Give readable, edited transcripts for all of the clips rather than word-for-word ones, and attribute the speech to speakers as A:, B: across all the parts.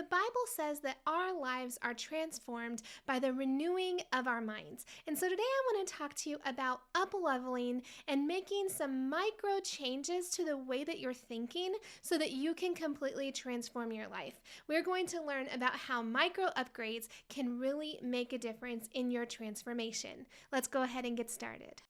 A: The Bible says that our lives are transformed by the renewing of our minds. And so today I want to talk to you about upleveling and making some micro changes to the way that you're thinking so that you can completely transform your life. We're going to learn about how micro upgrades can really make a difference in your transformation. Let's go ahead and get started.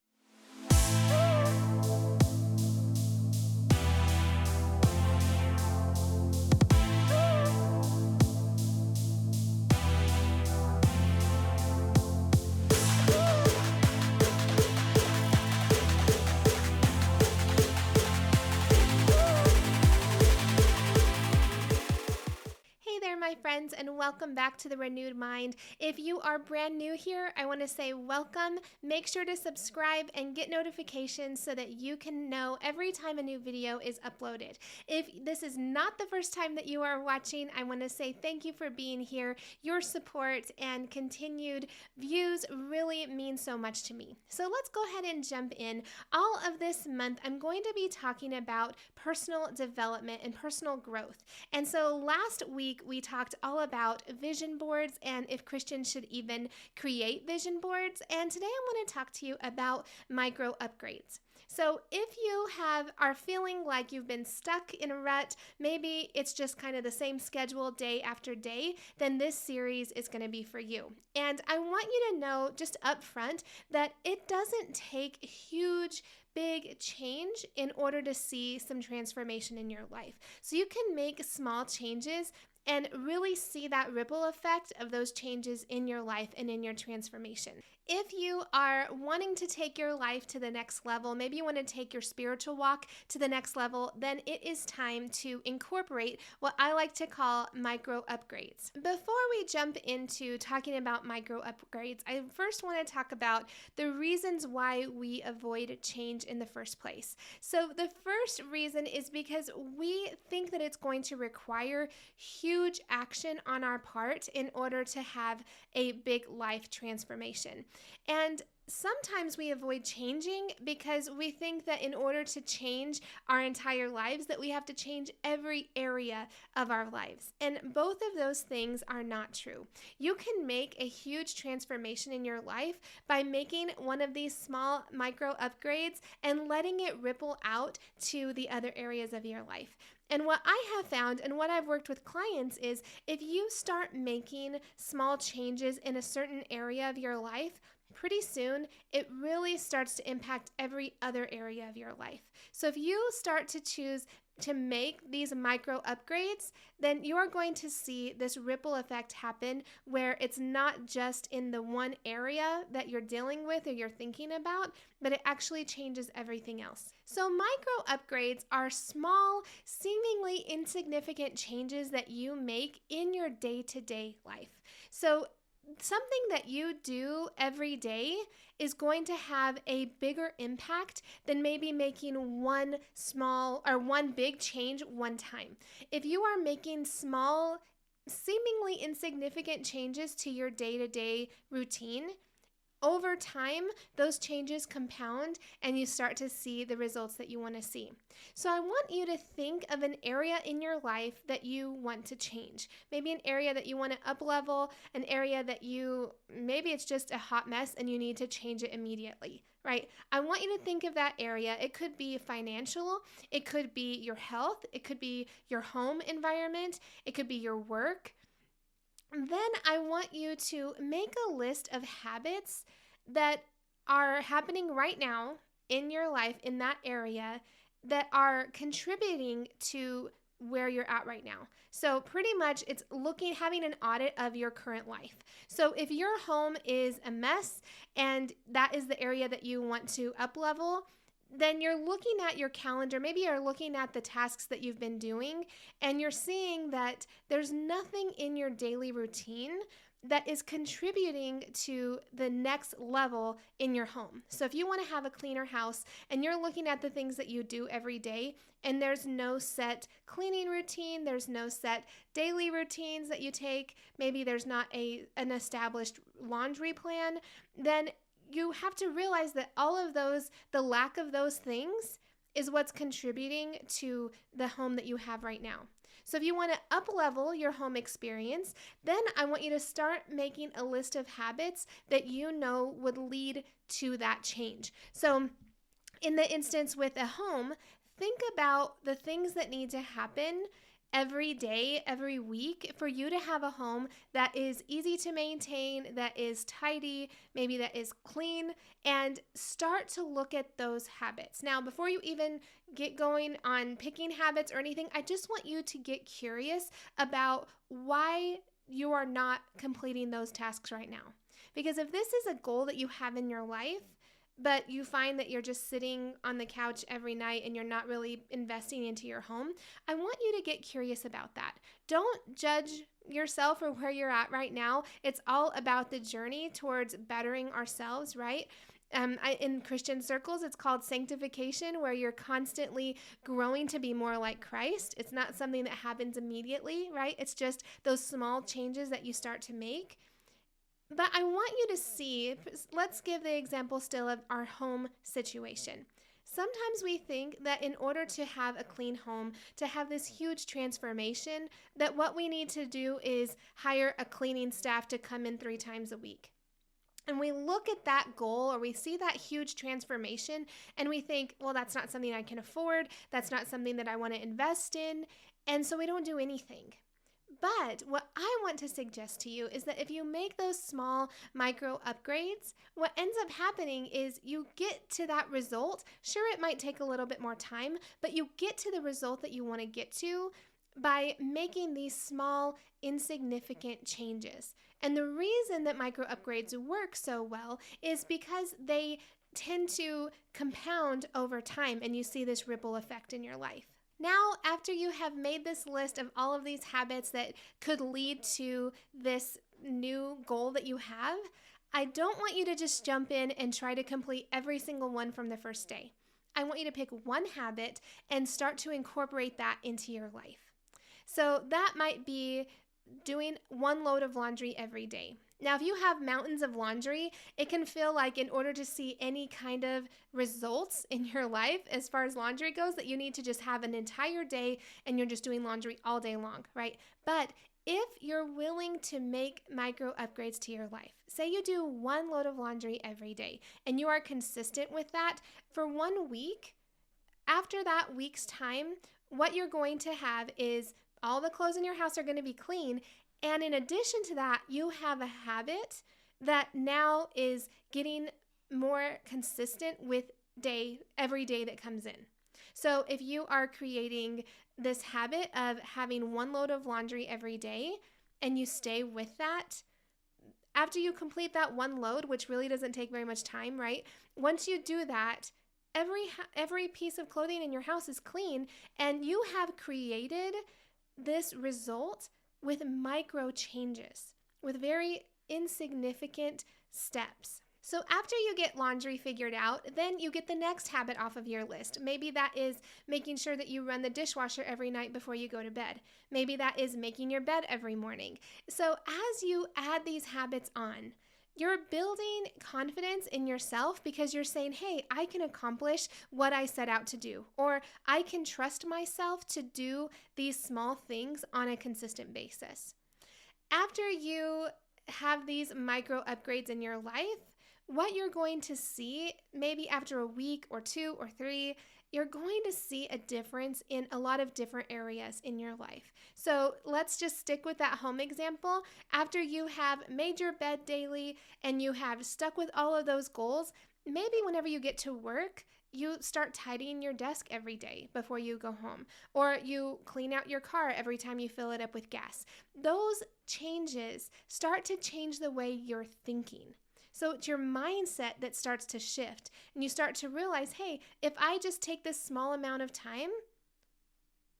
A: My friends, and welcome back to The Renewed Mind. If you are brand new here, I want to say welcome. Make sure to subscribe and get notifications so that you can know every time a new video is uploaded. If this is not the first time that you are watching, I want to say thank you for being here. Your support and continued views really mean so much to me. So let's go ahead and jump in. All of this month, I'm going to be talking about personal development and personal growth. And so last week, we talked all about vision boards and if Christians should even create vision boards. And today I want to talk to you about micro upgrades. So if you are feeling like you've been stuck in a rut, maybe it's just kind of the same schedule day after day, then this series is going to be for you. And I want you to know just up front that it doesn't take huge big change in order to see some transformation in your life. So you can make small changes and really see that ripple effect of those changes in your life and in your transformation. If you are wanting to take your life to the next level, maybe you want to take your spiritual walk to the next level, then it is time to incorporate what I like to call micro upgrades. Before we jump into talking about micro upgrades, I first want to talk about the reasons why we avoid change in the first place. So the first reason is because we think that it's going to require huge action on our part in order to have a big life transformation. And sometimes we avoid changing because we think that in order to change our entire lives, that we have to change every area of our lives. And both of those things are not true. You can make a huge transformation in your life by making one of these small micro upgrades and letting it ripple out to the other areas of your life. And what I have found and what I've worked with clients is if you start making small changes in a certain area of your life, pretty soon it really starts to impact every other area of your life. So if you start to choose to make these micro upgrades, then you are going to see this ripple effect happen where it's not just in the one area that you're dealing with or you're thinking about, but it actually changes everything else. So micro upgrades are small, seemingly insignificant changes that you make in your day-to-day life. So something that you do every day is going to have a bigger impact than maybe making one small or one big change one time. If you are making small, seemingly insignificant changes to your day-to-day routine, over time, those changes compound and you start to see the results that you want to see. So I want you to think of an area in your life that you want to change. Maybe an area that you want to uplevel, an area that maybe it's just a hot mess and you need to change it immediately, right? I want you to think of that area. It could be financial, it could be your health, it could be your home environment, it could be your work. Then I want you to make a list of habits that are happening right now in your life in that area that are contributing to where you're at right now. So pretty much it's having an audit of your current life. So if your home is a mess and that is the area that you want to uplevel, then you're looking at your calendar, maybe you're looking at the tasks that you've been doing, and you're seeing that there's nothing in your daily routine that is contributing to the next level in your home. So if you want to have a cleaner house and you're looking at the things that you do every day and there's no set cleaning routine, there's no set daily routines that you take, maybe there's not an established laundry plan, then you have to realize that all of those, the lack of those things is what's contributing to the home that you have right now. So if you want to up-level your home experience, then I want you to start making a list of habits that you know would lead to that change. So in the instance with a home, think about the things that need to happen every day, every week for you to have a home that is easy to maintain, that is tidy, maybe that is clean, and start to look at those habits. Now, before you even get going on picking habits or anything, I just want you to get curious about why you are not completing those tasks right now. Because if this is a goal that you have in your life, but you find that you're just sitting on the couch every night and you're not really investing into your home, I want you to get curious about that. Don't judge yourself or where you're at right now. It's all about the journey towards bettering ourselves, right? In Christian circles, it's called sanctification, where you're constantly growing to be more like Christ. It's not something that happens immediately, right? It's just those small changes that you start to make. But I want you to see, let's give the example still of our home situation. Sometimes we think that in order to have a clean home, to have this huge transformation, that what we need to do is hire a cleaning staff to come in 3 times a week. And we look at that goal, or we see that huge transformation, and we think, well, that's not something I can afford. That's not something that I want to invest in. And so we don't do anything. But what I want to suggest to you is that if you make those small micro upgrades, what ends up happening is you get to that result. Sure, it might take a little bit more time, but you get to the result that you want to get to by making these small, insignificant changes. And the reason that micro upgrades work so well is because they tend to compound over time, and you see this ripple effect in your life. Now, after you have made this list of all of these habits that could lead to this new goal that you have, I don't want you to just jump in and try to complete every single one from the first day. I want you to pick one habit and start to incorporate that into your life. So that might be doing 1 load of laundry every day. Now, if you have mountains of laundry, it can feel like in order to see any kind of results in your life as far as laundry goes, that you need to just have an entire day and you're just doing laundry all day long, right? But if you're willing to make micro upgrades to your life, say you do 1 load of laundry every day and you are consistent with that for 1 week, after that week's time, what you're going to have is all the clothes in your house are going to be clean. And in addition to that, you have a habit that now is getting more consistent with every day that comes in. So if you are creating this habit of having 1 load of laundry every day and you stay with that, after you complete that 1 load, which really doesn't take very much time, right? Once you do that, every piece of clothing in your house is clean, and you have created this result with micro changes, with very insignificant steps. So after you get laundry figured out, then you get the next habit off of your list. Maybe that is making sure that you run the dishwasher every night before you go to bed. Maybe that is making your bed every morning. So as you add these habits on, you're building confidence in yourself because you're saying, hey, I can accomplish what I set out to do, or I can trust myself to do these small things on a consistent basis. After you have these micro upgrades in your life, what you're going to see, maybe after a week or 2 or 3, you're going to see a difference in a lot of different areas in your life. So let's just stick with that home example. After you have made your bed daily and you have stuck with all of those goals, maybe whenever you get to work, you start tidying your desk every day before you go home, or you clean out your car every time you fill it up with gas. Those changes start to change the way you're thinking. So it's your mindset that starts to shift, and you start to realize, hey, if I just take this small amount of time,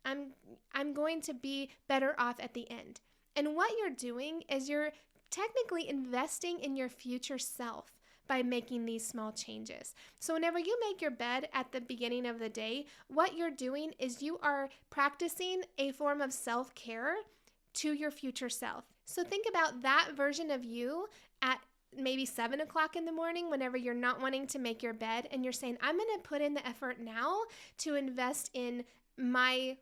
A: I'm going to be better off at the end. And what you're doing is you're technically investing in your future self by making these small changes. So whenever you make your bed at the beginning of the day, what you're doing is you are practicing a form of self-care to your future self. So think about that version of you at maybe 7 o'clock in the morning whenever you're not wanting to make your bed, and you're saying, I'm going to put in the effort now to invest in my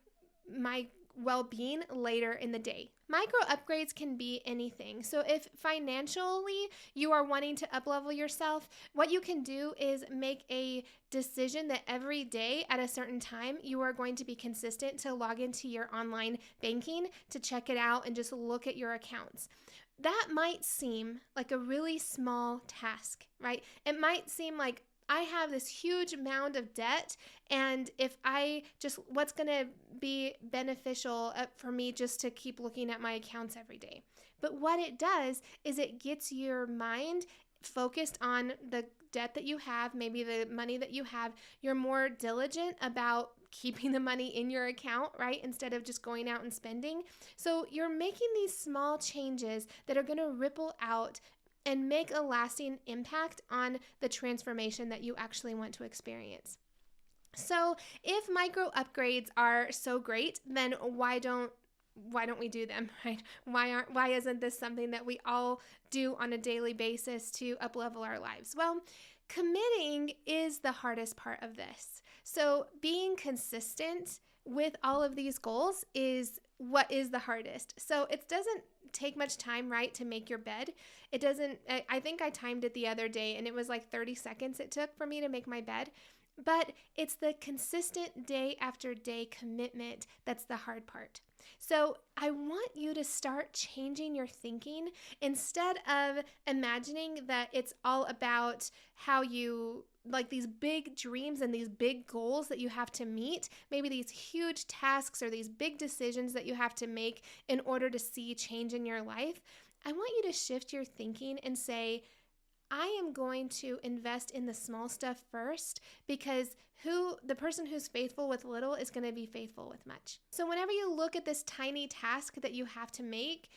A: well-being later in the day. Micro upgrades can be anything. So if financially you are wanting to uplevel yourself, what you can do is make a decision that every day at a certain time you are going to be consistent to log into your online banking to check it out and just look at your accounts. That might seem like a really small task, right? It might seem like I have this huge mound of debt, and if I just, what's going to be beneficial for me just to keep looking at my accounts every day? But what it does is it gets your mind focused on the debt that you have, maybe the money that you have. You're more diligent about keeping the money in your account, right? Instead of just going out and spending. So you're making these small changes that are going to ripple out and make a lasting impact on the transformation that you actually want to experience. So if micro upgrades are so great, then why don't we do them, right? Why isn't this something that we all do on a daily basis to uplevel our lives? Well, committing is the hardest part of this. So being consistent with all of these goals is what is the hardest. So it doesn't take much time, right, to make your bed. It doesn't, I think I timed it the other day and it was like 30 seconds it took for me to make my bed. But it's the consistent day after day commitment that's the hard part. So I want you to start changing your thinking instead of imagining that it's all about how you, like these big dreams and these big goals that you have to meet, maybe these huge tasks or these big decisions that you have to make in order to see change in your life. I want you to shift your thinking and say, I am going to invest in the small stuff first, because the person who's faithful with little is going to be faithful with much. So whenever you look at this tiny task that you have to make,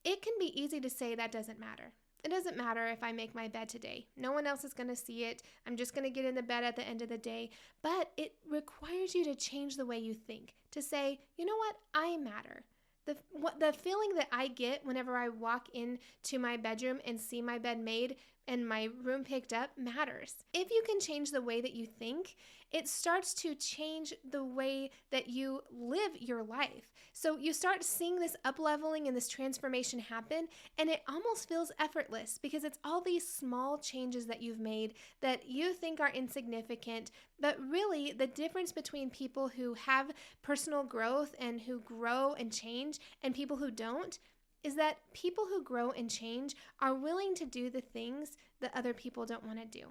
A: it can be easy to say that doesn't matter. It doesn't matter if I make my bed today. No one else is going to see it. I'm just going to get in the bed at the end of the day. But it requires you to change the way you think, to say, you know what? I matter. The feeling that I get whenever I walk into my bedroom and see my bed made and my room picked up matters. If you can change the way that you think, it starts to change the way that you live your life. So you start seeing this upleveling and this transformation happen, and it almost feels effortless because it's all these small changes that you've made that you think are insignificant, but really the difference between people who have personal growth and who grow and change and people who don't is that people who grow and change are willing to do the things that other people don't want to do.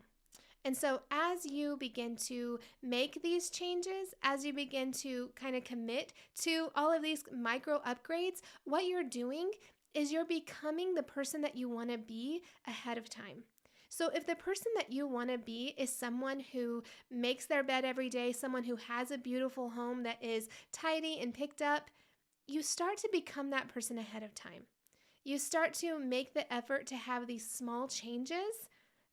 A: And so as you begin to make these changes, as you begin to kind of commit to all of these micro upgrades, what you're doing is you're becoming the person that you want to be ahead of time. So if the person that you want to be is someone who makes their bed every day, someone who has a beautiful home that is tidy and picked up, you start to become that person ahead of time. You start to make the effort to have these small changes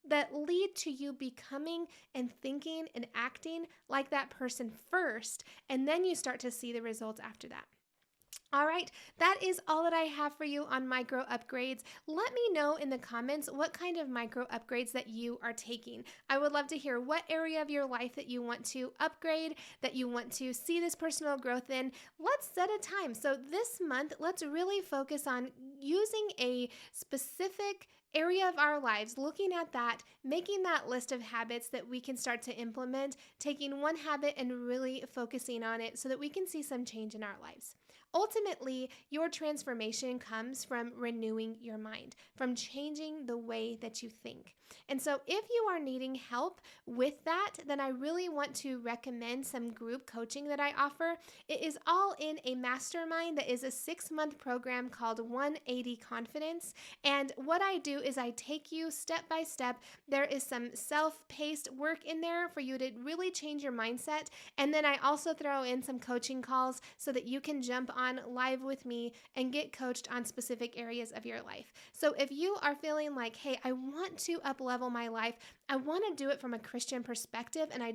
A: that lead to you becoming and thinking and acting like that person first, and then you start to see the results after that. All right, that is all that I have for you on micro upgrades. Let me know in the comments what kind of micro upgrades that you are taking. I would love to hear what area of your life that you want to upgrade, that you want to see this personal growth in. Let's set a time. So this month, let's really focus on using a specific area of our lives, looking at that, making that list of habits that we can start to implement, taking one habit and really focusing on it so that we can see some change in our lives. Ultimately, your transformation comes from renewing your mind, from changing the way that you think. And so if you are needing help with that, then I really want to recommend some group coaching that I offer. It is all in a mastermind that is a 6-month program called 180 Confidence. And what I do is I take you step by step. There is some self-paced work in there for you to really change your mindset. And then I also throw in some coaching calls so that you can jump on live with me and get coached on specific areas of your life. So if you are feeling like, hey, I want to up-level my life, I want to do it from a Christian perspective, and I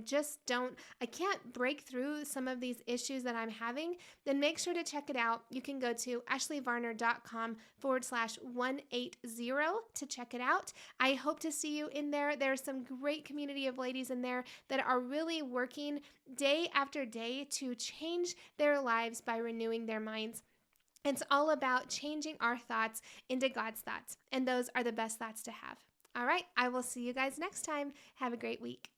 A: can't break through some of these issues that I'm having, then make sure to check it out. You can go to ashleyvarner.com/180 to check it out. I hope to see you in there. There's some great community of ladies in there that are really working day after day to change their lives by renewing their their minds. It's all about changing our thoughts into God's thoughts, and those are the best thoughts to have. All right, I will see you guys next time. Have a great week.